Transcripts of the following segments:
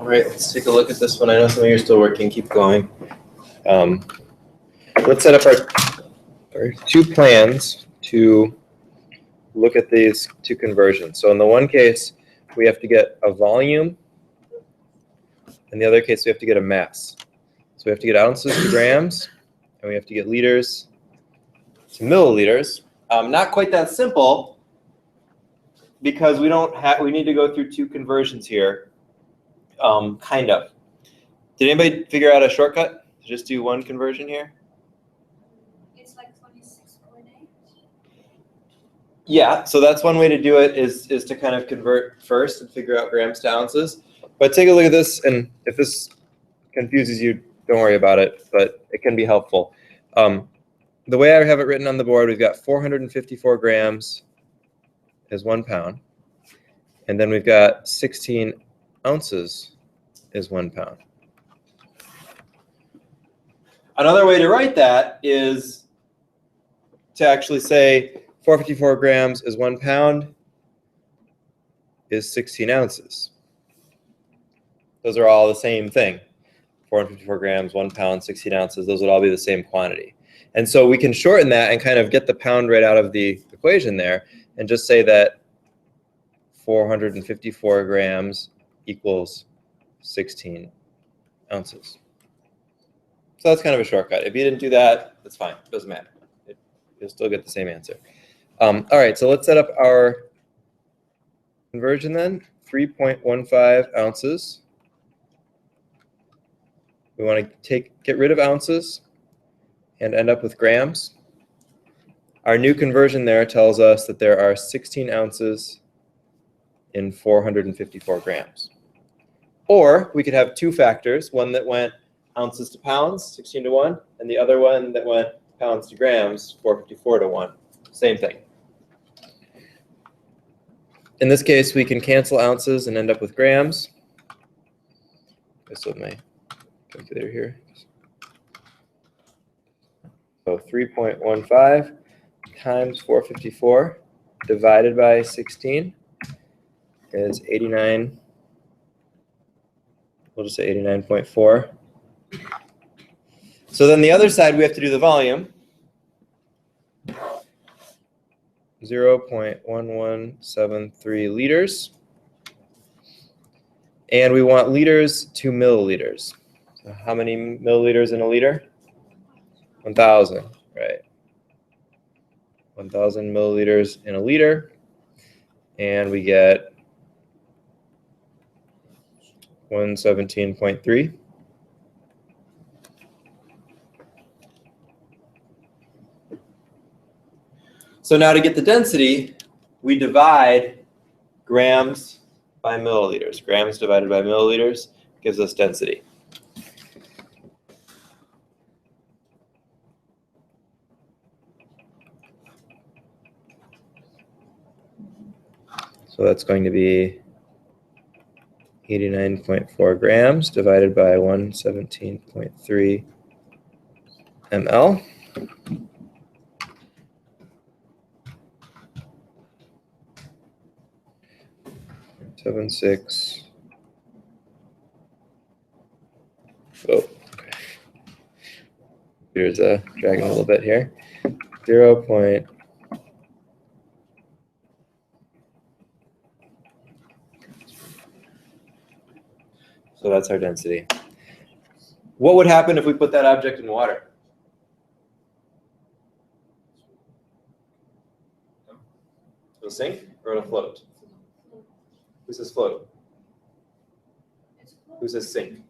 All right, let's take a look at this one. I know some of you are still working. Keep going. Let's set up our two plans to look at these two conversions. So in the one case, we have to get a volume. In the other case, we have to get a mass. So we have to get ounces to grams, and we have to get liters to milliliters. Not quite that simple, because we need to go through two conversions here. Kind of. Did anybody figure out a shortcut to just do one conversion here? It's like 26.8. Yeah, so that's one way to do it is to kind of convert first and figure out grams to ounces. But take a look at this, and if this confuses you, don't worry about it, but it can be helpful. The way I have it written on the board, we've got 454 grams is 1 pound, and then we've got 16 ounces is 1 pound. Another way to write that is to actually say 454 grams is 1 pound is 16 ounces. Those are all the same thing. 454 grams, 1 pound, 16 ounces, those would all be the same quantity. And so we can shorten that and kind of get the pound right out of the equation there and just say that 454 grams equals 16 ounces. So that's kind of a shortcut. If you didn't do that, that's fine. It doesn't matter. You'll still get the same answer. All right, so let's set up our conversion then. 3.15 ounces. We want to get rid of ounces and end up with grams. Our new conversion there tells us that there are 16 ounces in 454 grams. Or we could have two factors, one that went ounces to pounds, 16 to 1, and the other one that went pounds to grams, 454 to 1. Same thing. In this case, we can cancel ounces and end up with grams. This with my calculator here. So 3.15 times 454 divided by 16 is 89. We'll just say 89.4. So then the other side, we have to do the volume. 0.1173 liters. And we want liters to milliliters. So how many milliliters in a liter? 1,000, right? 1,000 milliliters in a liter. And we get 117.3. So now to get the density, we divide grams by milliliters. Grams divided by milliliters gives us density. So that's going to be 89.4 grams divided by 117.3 ml. Seven, 6. Oh, okay. Here's dragging a little bit here. 0. So that's our density. What would happen if we put that object in water? It'll sink or it'll float? Who says float? Who says sink?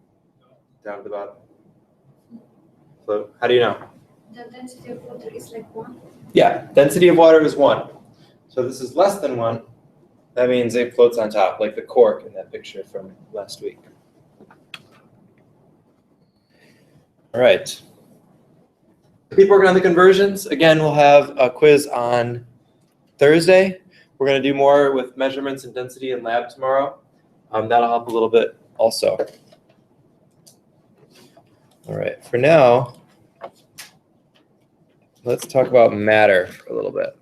Down to the bottom. Float. How do you know? The density of water is like 1. Yeah, density of water is 1. So this is less than 1. That means it floats on top, like the cork in that picture from last week. All right. Keep working on the conversions. Again, we'll have a quiz on Thursday. We're going to do more with measurements and density in lab tomorrow. That'll help a little bit also. All right, for now, let's talk about matter for a little bit.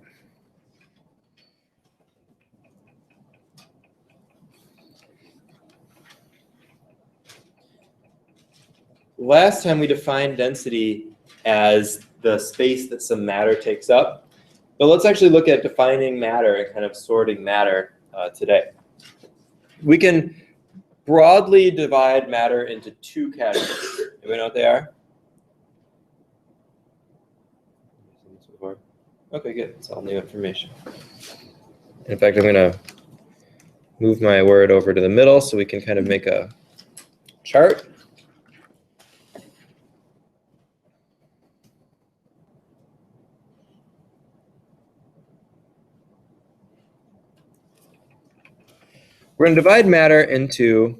last time we defined density as the space that some matter takes up. But let's actually look at defining matter and kind of sorting matter today. We can broadly divide matter into two categories. Do we know what they are? Okay, good. It's all new information. In fact, I'm going to move my word over to the middle so we can kind of make a chart. We're going to divide matter into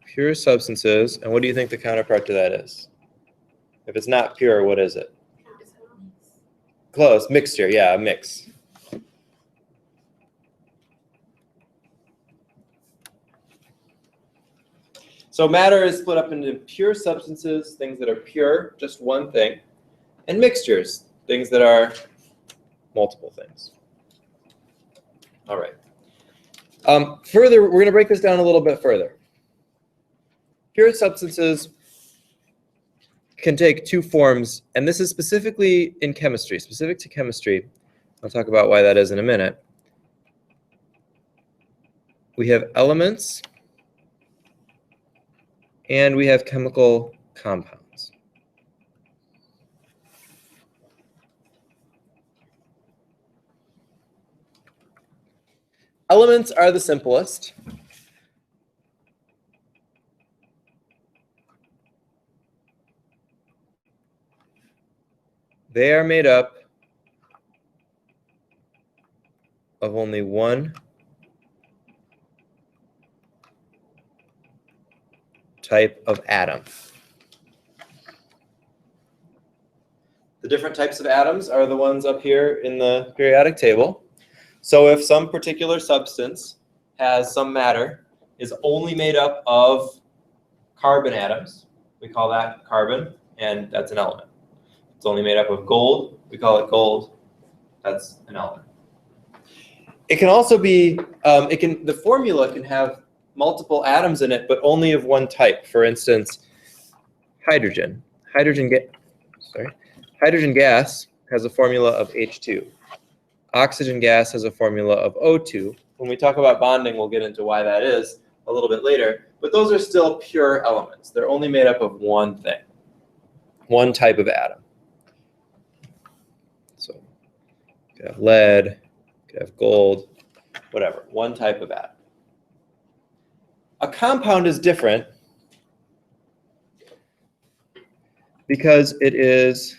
pure substances. And what do you think the counterpart to that is? If it's not pure, what is it? Close. Mixture. Yeah, a mix. So matter is split up into pure substances, things that are pure, just one thing, and mixtures, things that are multiple things. All right. Further, we're going to break this down a little bit further. Pure substances can take two forms, and this is specifically in chemistry, specific to chemistry. I'll talk about why that is in a minute. We have elements, and we have chemical compounds. Elements are the simplest. They are made up of only one type of atom. The different types of atoms are the ones up here in the periodic table. So if some particular substance has some matter, is only made up of carbon atoms, we call that carbon, and that's an element. It's only made up of gold, we call it gold, that's an element. It can also be, the formula can have multiple atoms in it, but only of one type. For instance, hydrogen. Hydrogen gas has a formula of H2. Oxygen gas has a formula of O2. When we talk about bonding, we'll get into why that is a little bit later. But those are still pure elements. They're only made up of one thing, one type of atom. So you could have lead, you could have gold, whatever, one type of atom. A compound is different because it is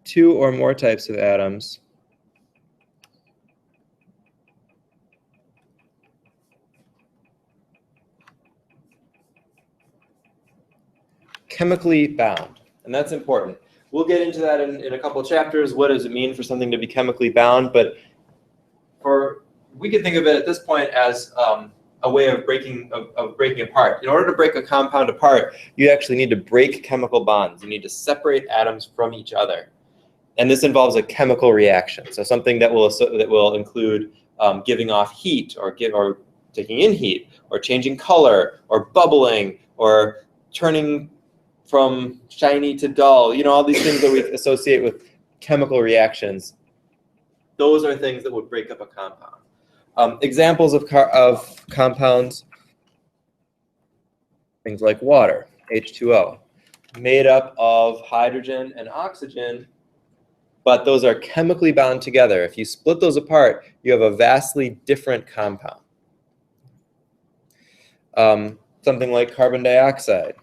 two or more types of atoms chemically bound. And that's important. We'll get into that in a couple of chapters. What does it mean for something to be chemically bound? But we can think of it at this point as a way of breaking apart. In order to break a compound apart, you actually need to break chemical bonds. You need to separate atoms from each other. And this involves a chemical reaction. So something that will include giving off heat or taking in heat or changing color or bubbling or turning from shiny to dull. You know, all these things that we associate with chemical reactions. Those are things that would break up a compound. Examples of compounds, things like water, H2O, made up of hydrogen and oxygen, but those are chemically bound together. If you split those apart, you have a vastly different compound. Something like carbon dioxide,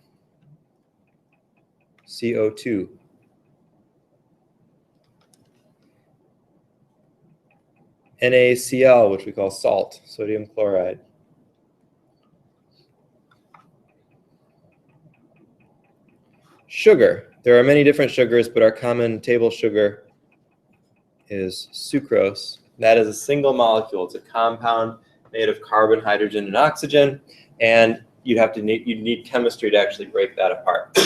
CO2. NaCl, which we call salt, sodium chloride. Sugar. There are many different sugars, but our common table sugar is sucrose. That is a single molecule. It's a compound made of carbon, hydrogen, and oxygen, and you'd need chemistry to actually break that apart.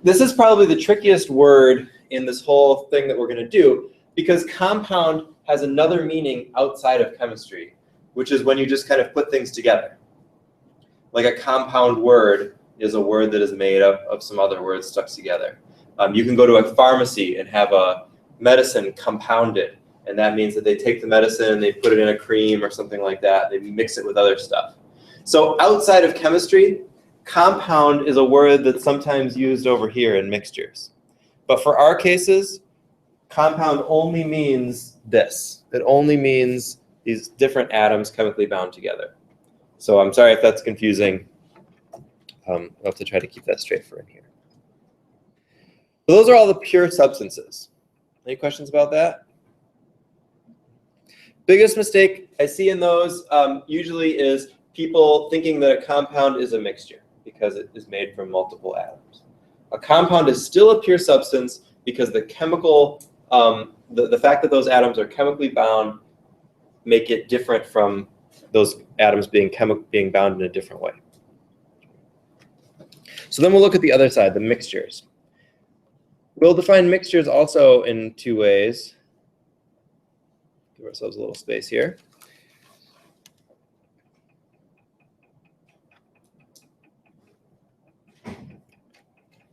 This is probably the trickiest word in this whole thing that we're going to do, because compound has another meaning outside of chemistry, which is when you just kind of put things together. Like a compound word is a word that is made up of some other words stuck together. You can go to a pharmacy and have a medicine compounded, and that means that they take the medicine and they put it in a cream or something like that. They mix it with other stuff. So outside of chemistry, compound is a word that's sometimes used over here in mixtures. But for our cases, compound only means this. It only means these different atoms chemically bound together. So I'm sorry if that's confusing. I'll have to try to keep that straight for in here. So those are all the pure substances. Any questions about that? Biggest mistake I see in those usually is people thinking that a compound is a mixture because it is made from multiple atoms. A compound is still a pure substance because the chemical, the fact that those atoms are chemically bound make it different from those atoms being bound in a different way. So then we'll look at the other side, the mixtures. We'll define mixtures also in two ways. Give ourselves a little space here.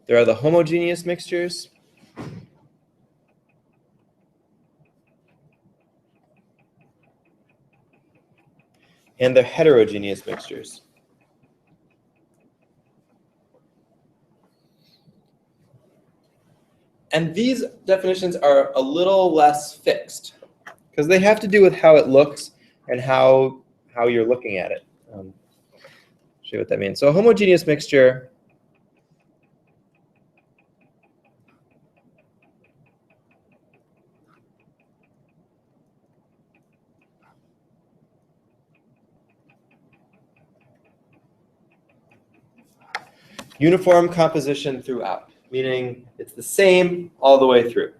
There are the homogeneous mixtures. And the heterogeneous mixtures. And these definitions are a little less fixed because they have to do with how it looks and how you're looking at it. Show you what that means. So a homogeneous mixture uniform composition throughout, meaning it's the same all the way through.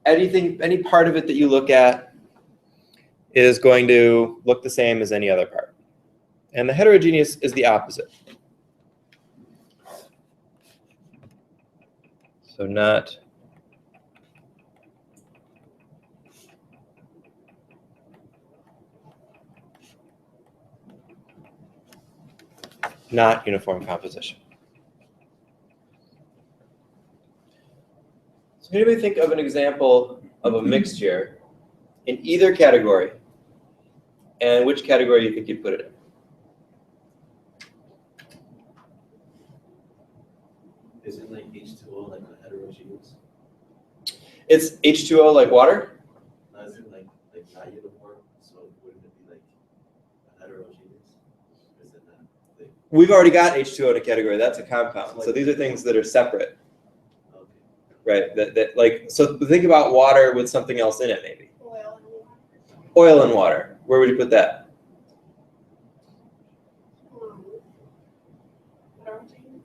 Any part of it that you look at is going to look the same as any other part. And the heterogeneous is the opposite. So not uniform composition. So can anybody think of an example of a mixture in either category and which category you think you'd put it in? Is it like H2O, like a heterogeneous? It's H2O like water? Is it like not uniform? So wouldn't it be like a heterogeneous? Is it not? Like, We've already got H2O in a category. That's a compound. So these are things that are separate, okay. right? So think about water with something else in it, maybe. Oil and water. Oil and water. Where would you put that? Heterogeneous.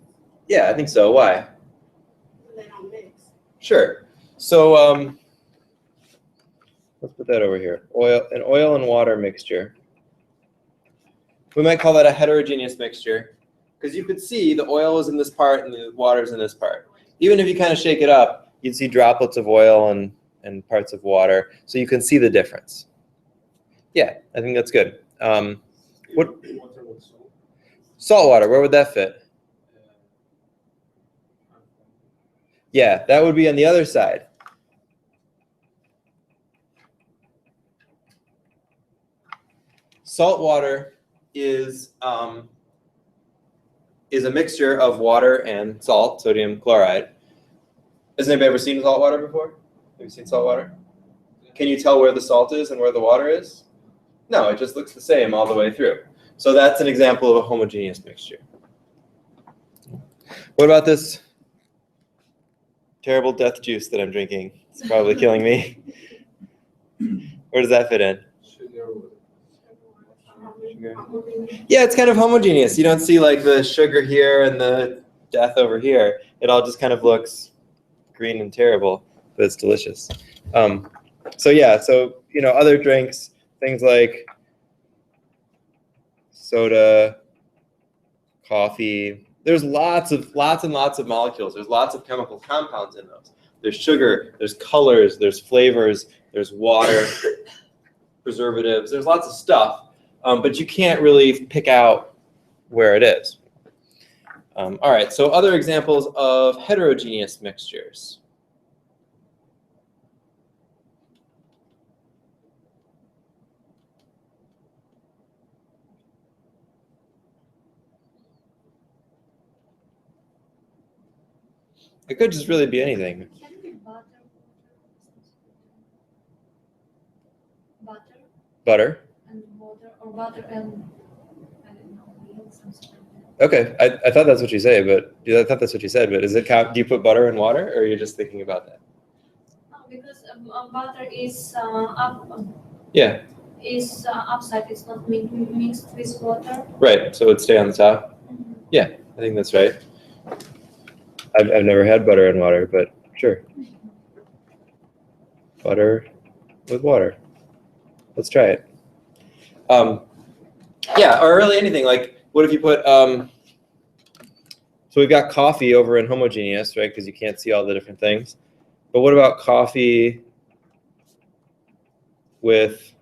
Yeah, I think so. Why? They don't mix. Sure. So let's put that over here. An oil and water mixture. We might call that a heterogeneous mixture because you could see the oil is in this part and the water is in this part. Even if you kind of shake it up, you'd see droplets of oil and parts of water, so you can see the difference. Yeah, I think that's good. What? Salt water, where would that fit? Yeah, that would be on the other side. Salt water is a mixture of water and salt, sodium chloride. Has anybody ever seen salt water before? Have you seen salt water? Can you tell where the salt is and where the water is? No, it just looks the same all the way through. So that's an example of a homogeneous mixture. What about this terrible death juice that I'm drinking? It's probably killing me. Where does that fit in? Yeah, it's kind of homogeneous. You don't see like the sugar here and the death over here. It all just kind of looks green and terrible, but it's delicious. So yeah, other drinks, things like soda, coffee, There's lots and lots of molecules. There's lots of chemical compounds in those. There's sugar, there's colors, there's flavors, there's water, preservatives. There's lots of stuff, but you can't really pick out where it is. All right, so other examples of heterogeneous mixtures. It could just really be anything. Can it be butter? Butter Butter. and water, or butter and I don't know, milk, something like that. Okay, I thought that's what you say, but I thought that's what you said. But is it do you put butter in water, or are you just thinking about that? No, because butter is Yeah, upside. It's not mixed with water. right. So it'd stay on the top. Mhm. I think that's right. I've never had butter in water, but sure. Butter with water. Let's try it. Yeah, or really anything. Like, what if you put, so we've got coffee over in homogeneous, right? Because you can't see all the different things. But what about coffee with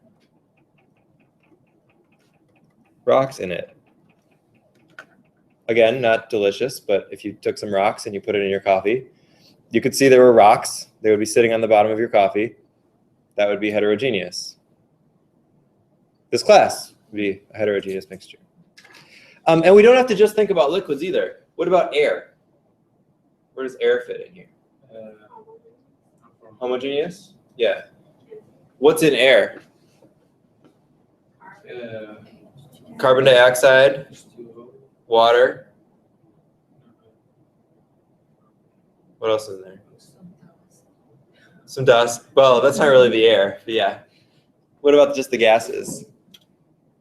rocks in it? Again, not delicious, but if you took some rocks and you put it in your coffee, you could see there were rocks. They would be sitting on the bottom of your coffee. That would be heterogeneous. This class would be a heterogeneous mixture. And we don't have to just think about liquids either. What about air? Where does air fit in here? Homogeneous? Yeah. What's in air? Carbon dioxide, water. What else is there? Some dust. Well, that's not really the air, but yeah. What about just the gases?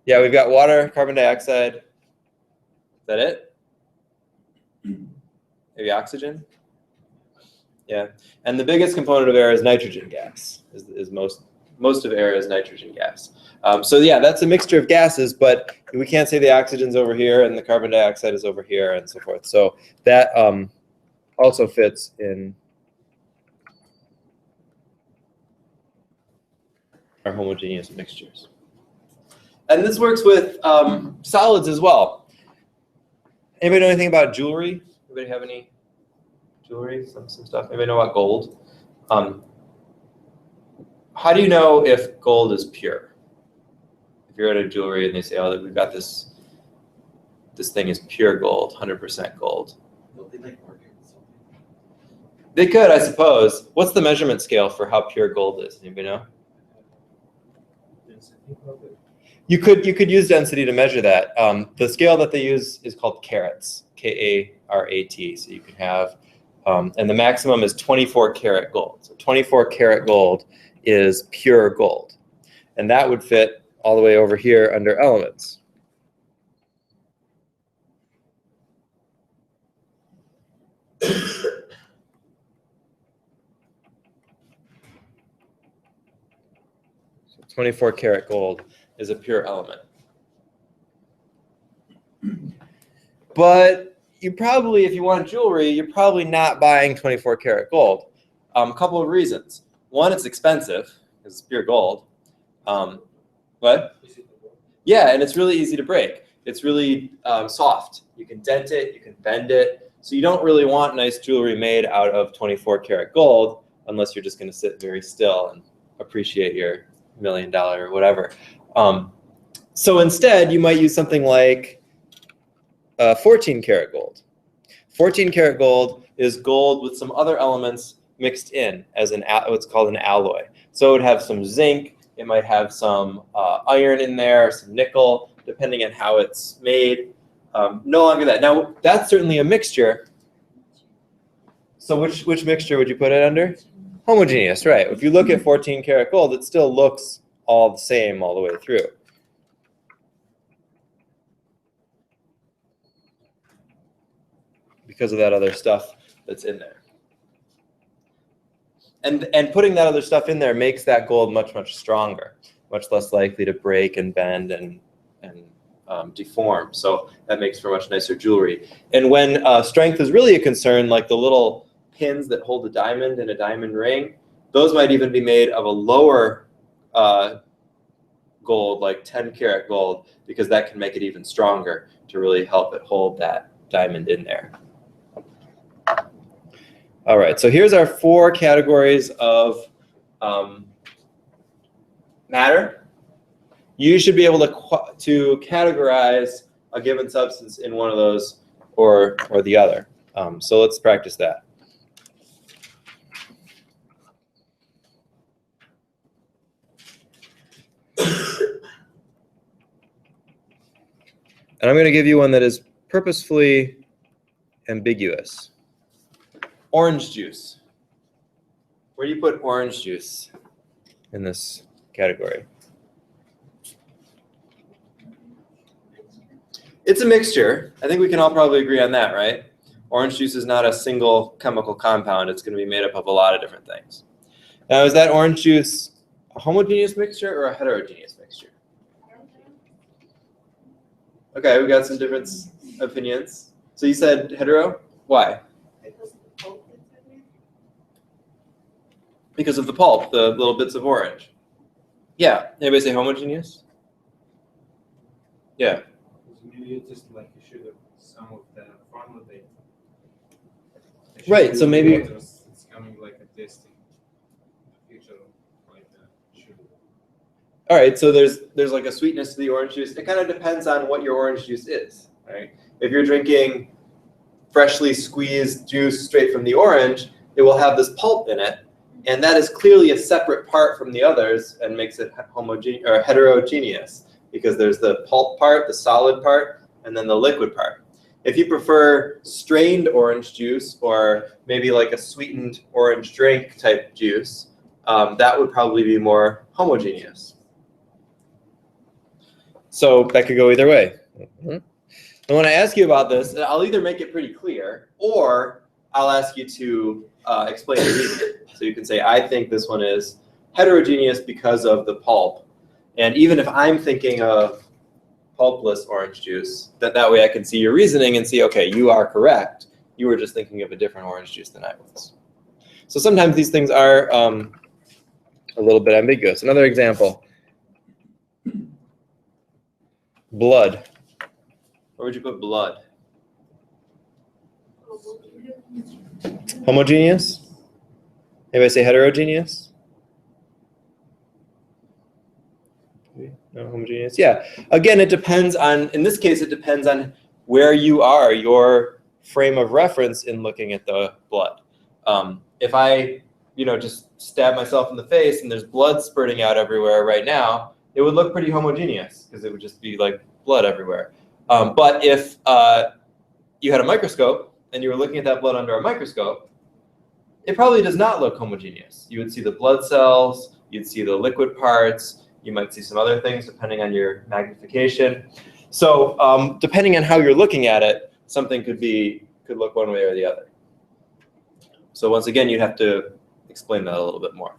Yeah, we've got water, carbon dioxide. Is that it? Maybe oxygen? Yeah. And the biggest component of air is nitrogen gas. Is most of air is nitrogen gas. So yeah, that's a mixture of gases, but we can't say the oxygen's over here and the carbon dioxide is over here and so forth. So that also fits in our homogeneous mixtures. And this works with solids as well. Anybody know anything about jewelry? Anybody have any jewelry, some stuff? Anybody know about gold? How do you know if gold is pure? If you're at a jewelry and they say, "Oh, we've got this thing is pure gold, 100% gold." Don't they like market something? They could, I suppose. What's the measurement scale for how pure gold is? Anybody know? You could use density to measure that. The scale that they use is called carats, K-A-R-A-T. So you can have, and the maximum is 24 karat gold. So 24 karat gold is pure gold. And that would fit all the way over here under elements. So 24 karat gold is a pure element. But you probably, if you want jewelry, you're probably not buying 24 karat gold. A couple of reasons. One, it's expensive because it's pure gold. What? Yeah, and it's really easy to break. It's really soft. You can dent it, you can bend it. So you don't really want nice jewelry made out of 24 karat gold unless you're just going to sit very still and appreciate your $1 million or whatever. So instead, you might use something like 14 karat gold. 14 karat gold is gold with some other elements mixed in as what's called an alloy. So it would have some zinc, it might have some iron in there, some nickel, depending on how it's made. No longer that. Now, that's certainly a mixture. So which mixture would you put it under? Homogeneous, right. If you look at 14 karat gold, it still looks all the same all the way through. Because of that other stuff that's in there. And putting that other stuff in there makes that gold much, much stronger, much less likely to break and bend and deform. So that makes for much nicer jewelry. And when strength is really a concern, like the little pins that hold a diamond in a diamond ring, those might even be made of a lower gold, like 10 karat gold, because that can make it even stronger to really help it hold that diamond in there. All right, so here's our 4 categories of matter. You should be able to categorize a given substance in one of those or the other. So let's practice that. And I'm going to give you one that is purposefully ambiguous. Orange juice. Where do you put orange juice in this category? It's a mixture. I think we can all probably agree on that, right? Orange juice is not a single chemical compound. It's going to be made up of a lot of different things. Now, is that orange juice a homogeneous mixture or a heterogeneous mixture? Okay, we got some different opinions. So you said hetero? Why? Because of the pulp that's in there. Because of the pulp, the little bits of orange. Yeah. Anybody say homogeneous? Yeah. Maybe it's just like you should have some of the formulate. Right, so maybe- It's coming like a testing future like sugar. All right, so there's like a sweetness to the orange juice. It kind of depends on what your orange juice is, right? If you're drinking freshly squeezed juice straight from the orange, it will have this pulp in it, and that is clearly a separate part from the others and makes it homogeneous or heterogeneous because there's the pulp part, the solid part, and then the liquid part. If you prefer strained orange juice or maybe like a sweetened orange drink type juice, that would probably be more homogeneous. So that could go either way. And when I ask you about this, I'll either make it pretty clear or I'll ask you to explain the reason. So you can say, I think this one is heterogeneous because of the pulp. And even if I'm thinking of pulpless orange juice, that way I can see your reasoning and see, okay, you are correct. You were just thinking of a different orange juice than I was. So sometimes these things are a little bit ambiguous. Another example. Blood. Where would you put blood? Homogeneous? Anybody say heterogeneous? No, homogeneous? Yeah. Again, it depends on, in this case, it depends on where you are, your frame of reference in looking at the blood. If I, just stab myself in the face and there's blood spurting out everywhere right now, it would look pretty homogeneous because it would just be like blood everywhere. But if you had a microscope and you were looking at that blood under a microscope, it probably does not look homogeneous. You would see the blood cells, you'd see the liquid parts, you might see some other things depending on your magnification. So depending on how you're looking at it, something could look one way or the other. So once again, you'd have to explain that a little bit more.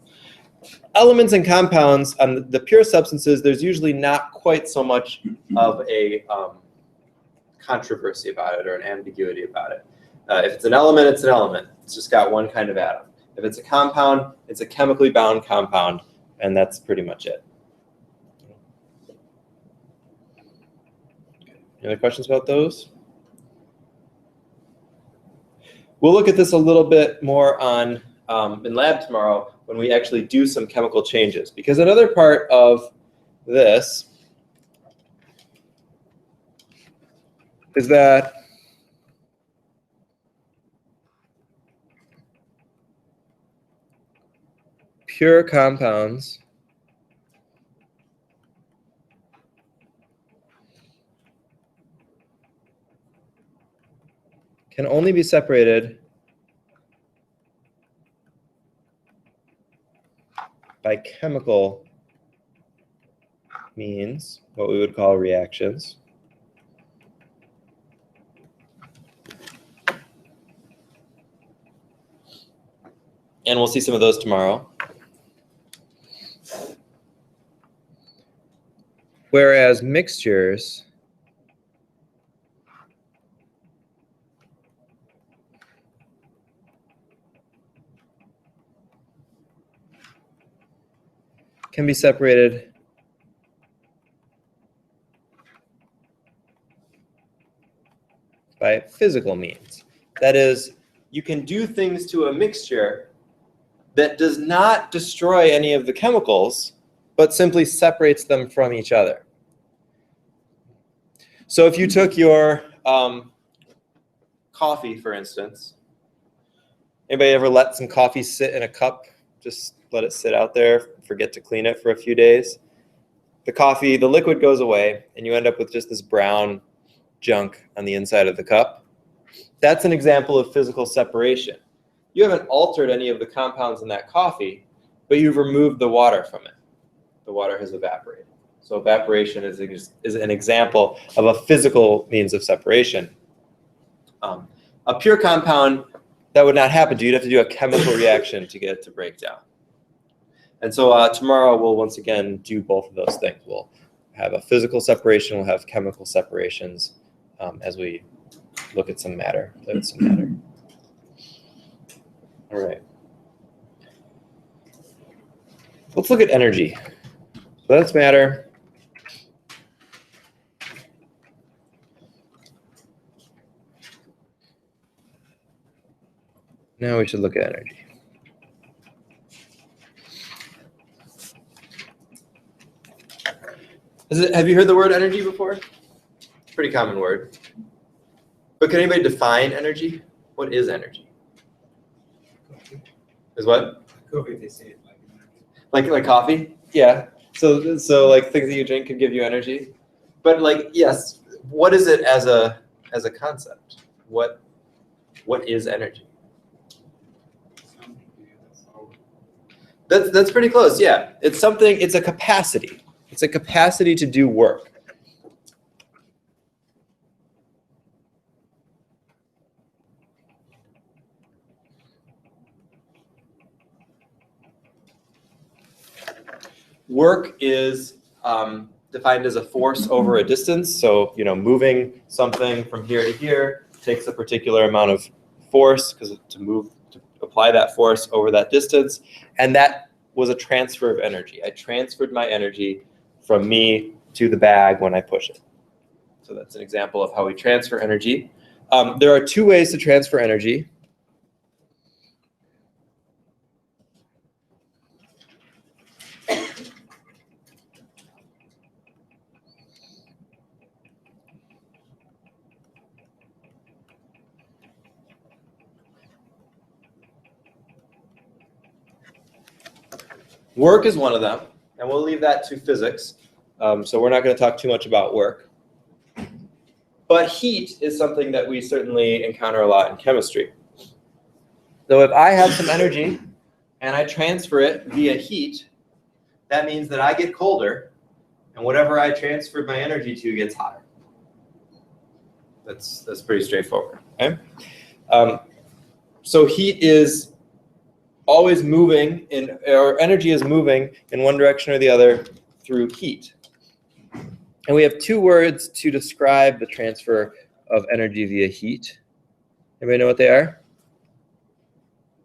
Elements and compounds, on the pure substances, there's usually not quite so much of a controversy about it or an ambiguity about it. If it's an element, it's an element. It's just got one kind of atom. If it's a compound, it's a chemically bound compound, and that's pretty much it. Any other questions about those? We'll look at this a little bit more on in lab tomorrow when we actually do some chemical changes. Because another part of this is that pure compounds can only be separated by chemical means, what we would call reactions. And we'll see some of those tomorrow. Whereas mixtures can be separated by physical means. That is, you can do things to a mixture that does not destroy any of the chemicals, but simply separates them from each other. So if you took your coffee, for instance, anybody ever let some coffee sit in a cup? Just let it sit out there, forget to clean it for a few days. The coffee, the liquid goes away, and you end up with just this brown junk on the inside of the cup. That's an example of physical separation. You haven't altered any of the compounds in that coffee, but you've removed the water from it. The water has evaporated. So evaporation is an example of a physical means of separation. A pure compound, that would not happen to you. You'd have to do a chemical reaction to get it to break down. And so tomorrow we'll once again do both of those things. We'll have a physical separation, we'll have chemical separations as we look at some matter, play with some matter. All right. Let's look at energy. So that's matter. Now we should look at energy. Have you heard the word energy before? It's a pretty common word. But can anybody define energy? What is energy? Is what? Coffee, they say it like Like coffee? Yeah. So like things that you drink could give you energy. But like, yes, what is it as a concept? What is energy? something to you, that's all. That's pretty close, yeah. It's a capacity. It's a capacity to do work. Work is defined as a force over a distance. So, moving something from here to here takes a particular amount of force to apply that force over that distance. And that was a transfer of energy. I transferred my energy from me to the bag when I push it. So that's an example of how we transfer energy. There are two ways to transfer energy. Work is one of them, and we'll leave that to physics. So we're not going to talk too much about work. But heat is something that we certainly encounter a lot in chemistry. So if I have some energy and I transfer it via heat, that means that I get colder, and whatever I transferred my energy to gets hotter. That's pretty straightforward. Okay? So heat is always moving, or energy is moving in one direction or the other through heat. And we have two words to describe the transfer of energy via heat. Anybody know what they are?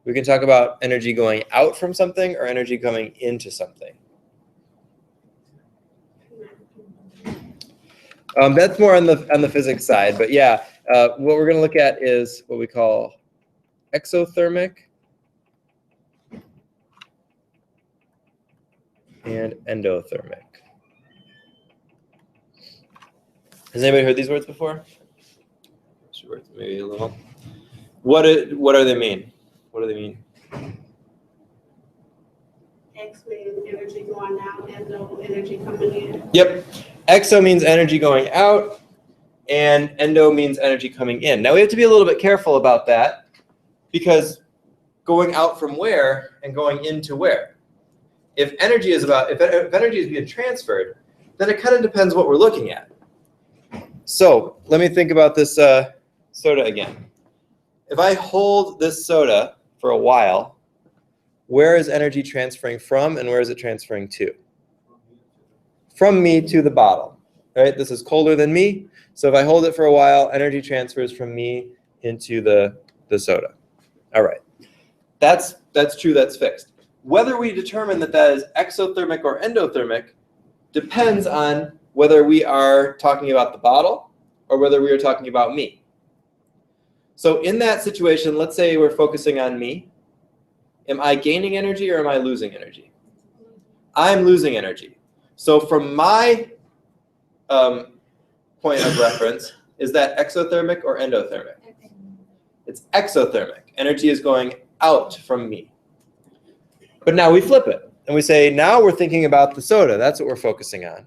We can talk about energy going out from something or energy coming into something. That's more on the physics side, but yeah, what we're going to look at is what we call exothermic and endothermic. Has anybody heard these words before? Sure, maybe a little. What do they mean? What do they mean? X means energy going out and no energy coming in. Yep. Exo means energy going out, and endo means energy coming in. Now we have to be a little bit careful about that, because going out from where and going into where? If energy is being transferred, then it kind of depends what we're looking at. So let me think about this soda again. If I hold this soda for a while, where is energy transferring from and where is it transferring to? From me to the bottle, right? This is colder than me. So if I hold it for a while, energy transfers from me into the soda. All right. That's true, that's fixed. whether we determine that that is exothermic or endothermic depends on whether we are talking about the bottle or whether we are talking about me. So in that situation, let's say we're focusing on me. Am I gaining energy or am I losing energy? I'm losing energy. So from my point of reference, is that exothermic or endothermic? It's exothermic. Energy is going out from me. But now we flip it and we say, now we're thinking about the soda. That's what we're focusing on.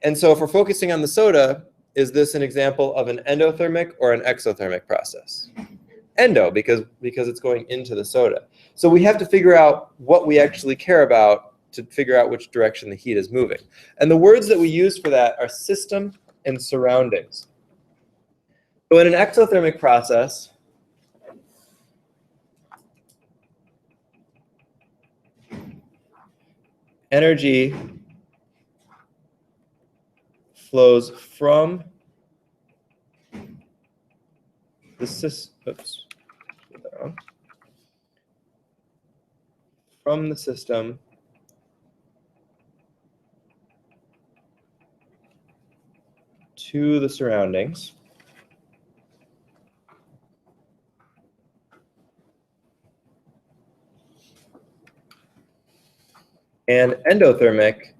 And so if we're focusing on the soda, is this an example of an endothermic or an exothermic process? Endo, because it's going into the soda. So we have to figure out what we actually care about to figure out which direction the heat is moving. And the words that we use for that are system and surroundings. So in an exothermic process, energy flows from the system, from the system to the surroundings. And endothermic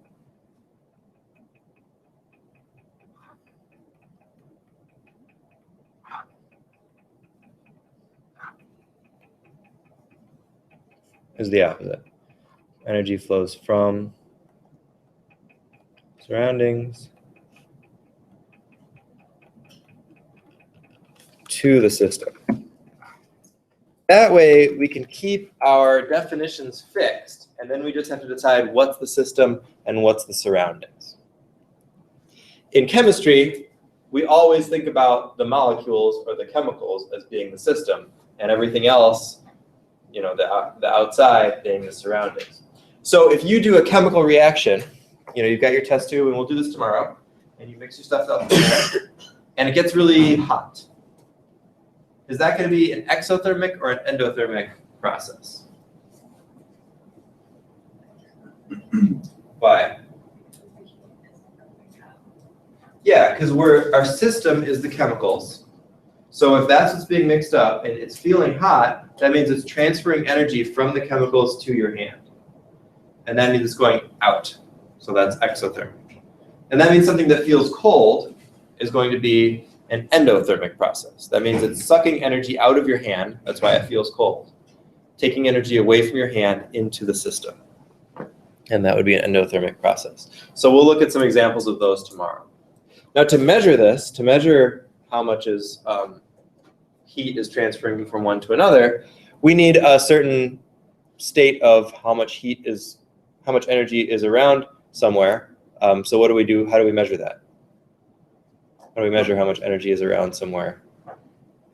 is the opposite. Energy flows from surroundings to the system. That way we can keep our definitions fixed, and then we just have to decide what's the system and what's the surroundings. In chemistry, we always think about the molecules or the chemicals as being the system, and everything else, you know, the outside being the surroundings. So if you do a chemical reaction, you know, you've got your test tube, and we'll do this tomorrow, and you mix your stuff up in there, and it gets really hot. Is that going to be an exothermic or an endothermic process? Why? Yeah, because our system is the chemicals. So if that's what's being mixed up and it's feeling hot, that means it's transferring energy from the chemicals to your hand. And that means it's going out. So that's exothermic. And that means something that feels cold is going to be an endothermic process. That means it's sucking energy out of your hand. That's why it feels cold. Taking energy away from your hand into the system. And that would be an endothermic process. So we'll look at some examples of those tomorrow. Now to measure this, to measure how much heat is transferring from one to another, we need a certain state of how much energy is around somewhere. So what do we do? How do we measure that? How do we measure how much energy is around somewhere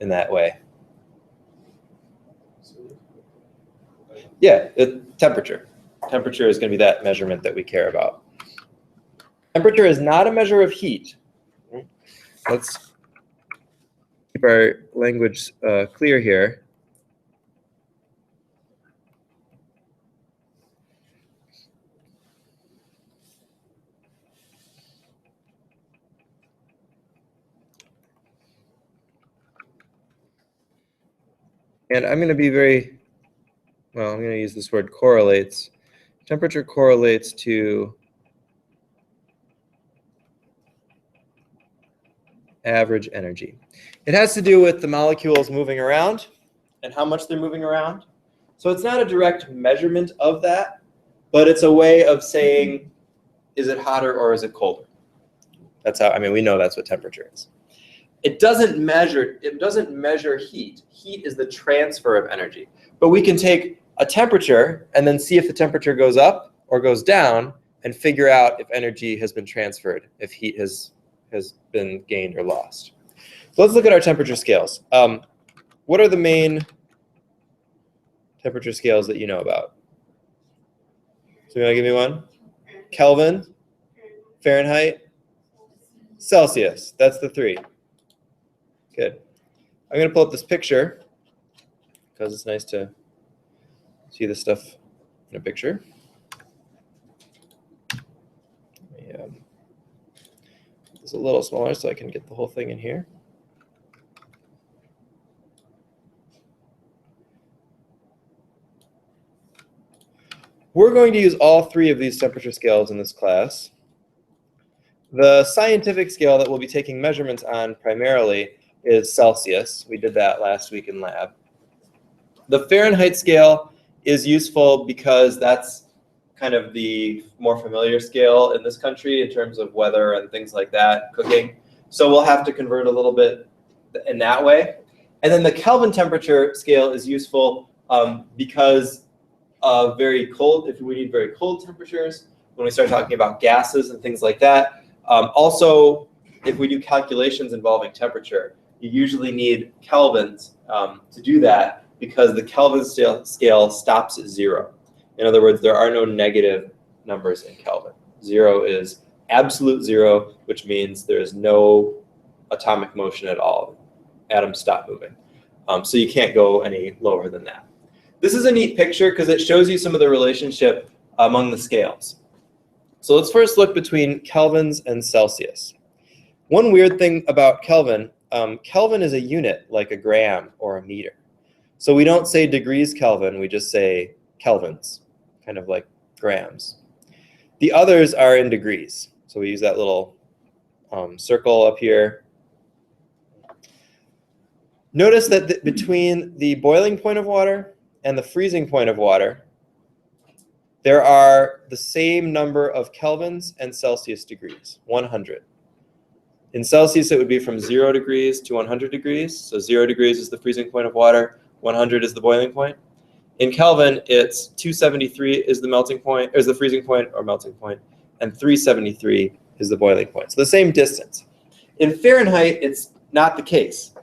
in that way? Yeah, temperature. Temperature is going to be that measurement that we care about. Temperature is not a measure of heat. Let's keep our language clear here. And I'm going to be I'm going to use this word correlates. Temperature correlates to average energy. It has to do with the molecules moving around and how much they're moving around. So it's not a direct measurement of that, but it's a way of saying, is it hotter or is it colder? That's how, we know that's what temperature is. It doesn't measure heat. Heat is the transfer of energy. But we can take a temperature and then see if the temperature goes up or goes down and figure out if energy has been transferred, if heat has been gained or lost. So let's look at our temperature scales. What are the main temperature scales that you know about? So you want to give me one? Kelvin, Fahrenheit, Celsius. That's the three. Good. I'm going to pull up this picture because it's nice to see this stuff in a picture. It's a little smaller so I can get the whole thing in here. We're going to use all three of these temperature scales in this class. The scientific scale that we'll be taking measurements on primarily is Celsius. We did that last week in lab. The Fahrenheit scale is useful because that's kind of the more familiar scale in this country in terms of weather and things like that, cooking. So we'll have to convert a little bit in that way. And then the Kelvin temperature scale is useful because of very cold, if we need very cold temperatures, when we start talking about gases and things like that. Also, if we do calculations involving temperature, you usually need kelvins to do that because the Kelvin scale stops at 0. In other words, there are no negative numbers in Kelvin. 0 is absolute 0, which means there is no atomic motion at all. Atoms stop moving. So you can't go any lower than that. This is a neat picture because it shows you some of the relationship among the scales. So let's first look between kelvins and Celsius. One weird thing about Kelvin, Kelvin is a unit like a gram or a meter. So we don't say degrees Kelvin, we just say kelvins, kind of like grams. The others are in degrees. So we use that little circle up here. Notice that between the boiling point of water and the freezing point of water, there are the same number of kelvins and Celsius degrees, 100. In Celsius, it would be from 0 degrees to 100 degrees. So 0 degrees is the freezing point of water, 100 is the boiling point. In Kelvin, it's 273 is the melting point, or is the freezing point or melting point, and 373 is the boiling point. So the same distance. In Fahrenheit, it's not the case.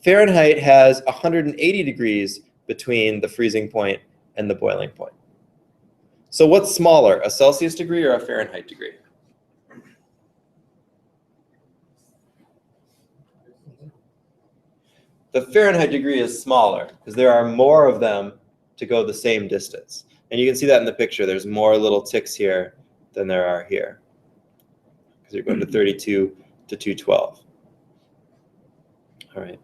Fahrenheit has 180 degrees between the freezing point and the boiling point. So what's smaller, a Celsius degree or a Fahrenheit degree? The Fahrenheit degree is smaller because there are more of them to go the same distance. And you can see that in the picture. There's more little ticks here than there are here because you're going to 32 to 212. All right.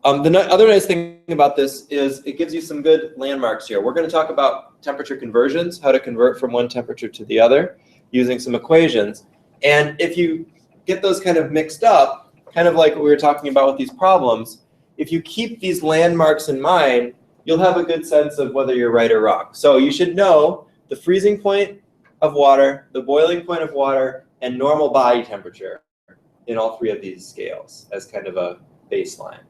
The other nice thing about this is it gives you some good landmarks here. We're going to talk about temperature conversions, how to convert from one temperature to the other using some equations. And if you get those kind of mixed up, kind of like what we were talking about with these problems, if you keep these landmarks in mind, you'll have a good sense of whether you're right or wrong. So you should know the freezing point of water, the boiling point of water, and normal body temperature in all three of these scales as kind of a baseline.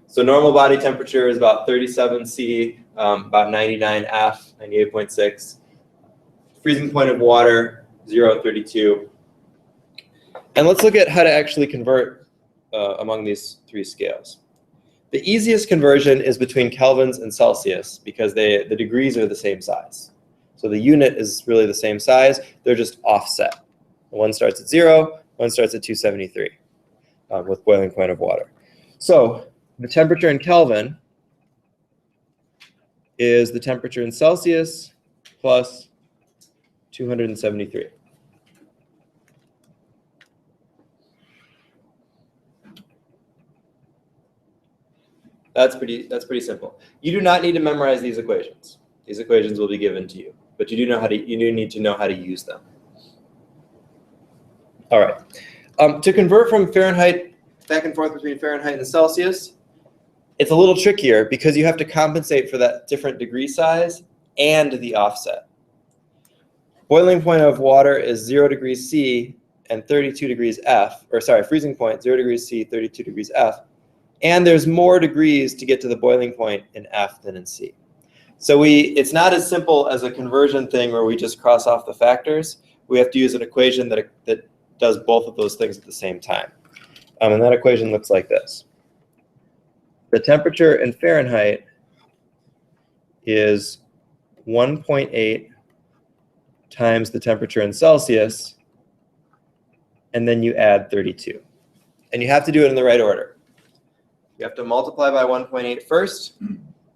So normal body temperature is about 37 C, about 99 F, 98.6. Freezing point of water, 0, 32. And let's look at how to actually convert among these three scales. The easiest conversion is between kelvins and Celsius because the degrees are the same size. So the unit is really the same size, they're just offset. One starts at 0, one starts at 273 with boiling point of water. So the temperature in Kelvin is the temperature in Celsius plus 273. That's pretty simple. You do not need to memorize these equations. These equations will be given to you, but you do need to know how to use them. All right. To convert from Fahrenheit back and forth between Fahrenheit and Celsius, it's a little trickier because you have to compensate for that different degree size and the offset. Boiling point of water is 0 degrees C and 32 degrees F, or sorry, freezing point, 0 degrees C, 32 degrees F. And there's more degrees to get to the boiling point in F than in C. So it's not as simple as a conversion thing where we just cross off the factors. We have to use an equation that does both of those things at the same time. And that equation looks like this. The temperature in Fahrenheit is 1.8 times the temperature in Celsius, and then you add 32. And you have to do it in the right order. You have to multiply by 1.8 first,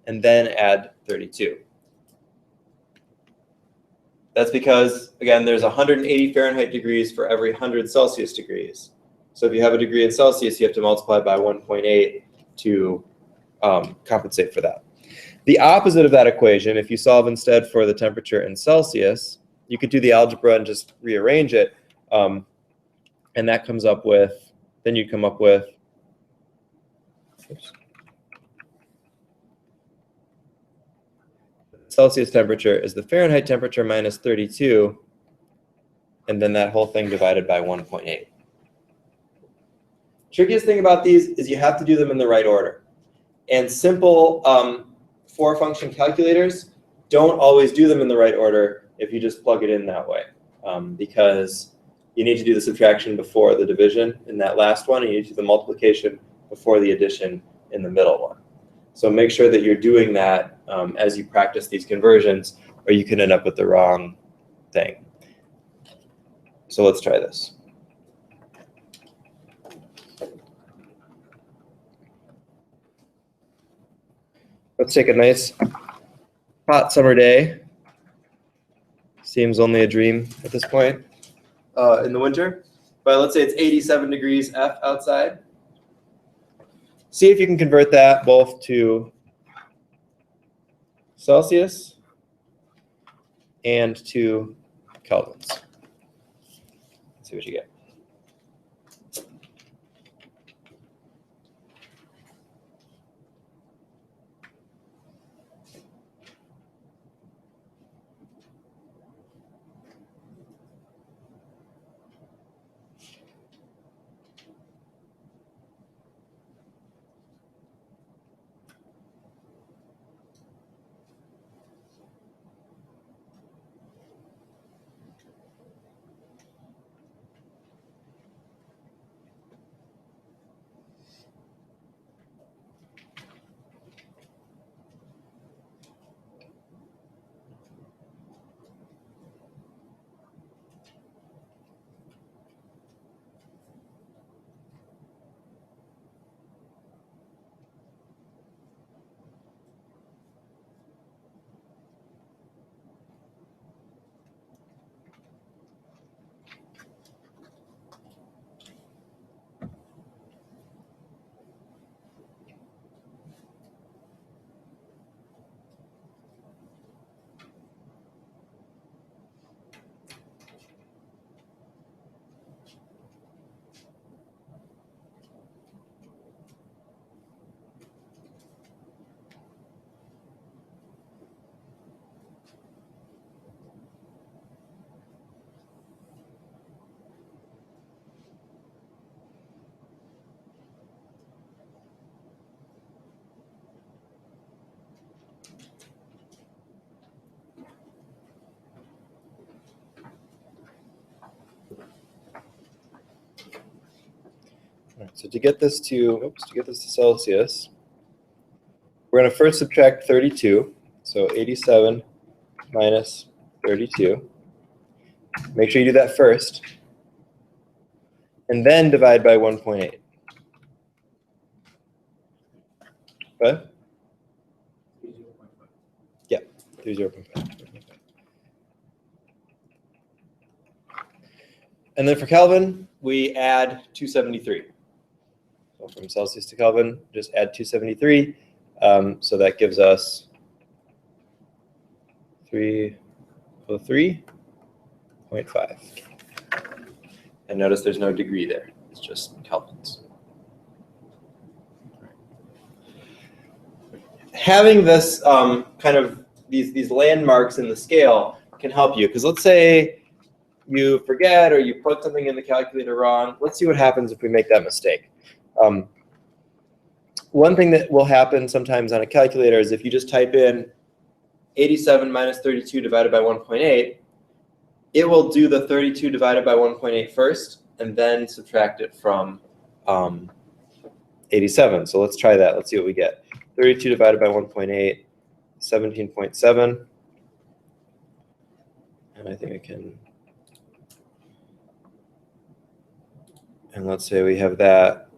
and and then add 32. That's because, again, there's 180 Fahrenheit degrees for every 100 Celsius degrees. So if you have a degree in Celsius, you have to multiply by 1.8 to compensate for that. The opposite of that equation, if you solve instead for the temperature in Celsius, you could do the algebra and just rearrange it. And that comes up with, then you'd come up with, oops. Celsius temperature is the Fahrenheit temperature minus 32, and then that whole thing divided by 1.8. Trickiest thing about these is you have to do them in the right order. And simple four-function calculators don't always do them in the right order if you just plug it in that way, because you need to do the subtraction before the division in that last one, and you need to do the multiplication before the addition in the middle one. So make sure that you're doing that as you practice these conversions, or you can end up with the wrong thing. So let's try this. Let's take a nice hot summer day. Seems only a dream at this point in the winter. But let's say it's 87 degrees F outside. See if you can convert that both to Celsius and to Kelvins. Let's see what you get. All right, so to get this to Celsius, we're going to first subtract 32. So 87 minus 32. Make sure you do that first. And then divide by 1.8. What? 30.5. And then for Kelvin, we add 273. So from Celsius to Kelvin, just add 273. So that gives us 303.5. And notice there's no degree there. It's just kelvins. Having this kind of these landmarks in the scale can help you, because let's say you forget or you put something in the calculator wrong. Let's see what happens if we make that mistake. One thing that will happen sometimes on a calculator is if you just type in 87 minus 32 divided by 1.8, it will do the 32 divided by 1.8 first and then subtract it from 87. So let's try that. Let's see what we get. 32 divided by 1.8, 17.7. And I think I can, and let's say we have that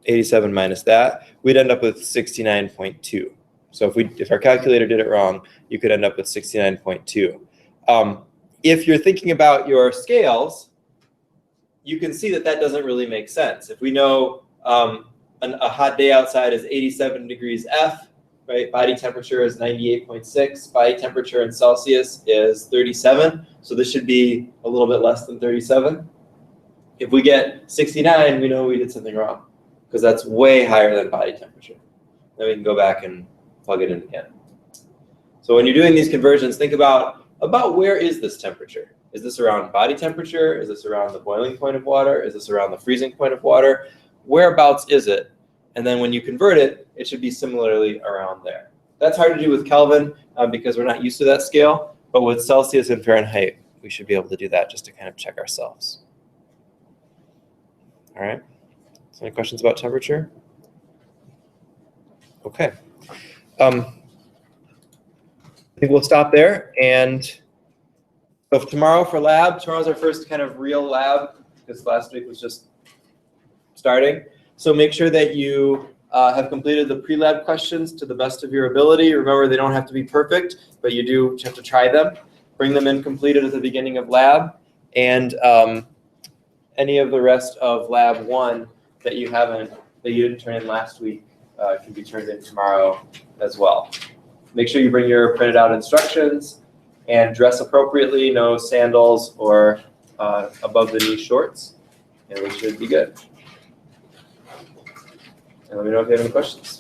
87 minus that, we'd end up with 69.2. So if our calculator did it wrong, you could end up with 69.2. If you're thinking about your scales, you can see that that doesn't really make sense. If we know a hot day outside is 87 degrees F, right? Body temperature is 98.6. Body temperature in Celsius is 37. So this should be a little bit less than 37. If we get 69, we know we did something wrong because that's way higher than body temperature. Then we can go back and plug it in again. So when you're doing these conversions, think about where is this temperature? Is this around body temperature? Is this around the boiling point of water? Is this around the freezing point of water? Whereabouts is it? And then when you convert it, it should be similarly around there. That's hard to do with Kelvin because we're not used to that scale, but with Celsius and Fahrenheit, we should be able to do that just to kind of check ourselves. All right, so any questions about temperature? Okay. I think we'll stop there. And so tomorrow for lab, tomorrow's our first kind of real lab because last week was just starting. So make sure that you have completed the pre-lab questions to the best of your ability. Remember, they don't have to be perfect, but you do have to try them. Bring them in completed at the beginning of lab. And any of the rest of lab 1 that you didn't turn in last week can be turned in tomorrow as well. Make sure you bring your printed out instructions and dress appropriately, no sandals or above the knee shorts, and we should be good. And let me know if you have any questions.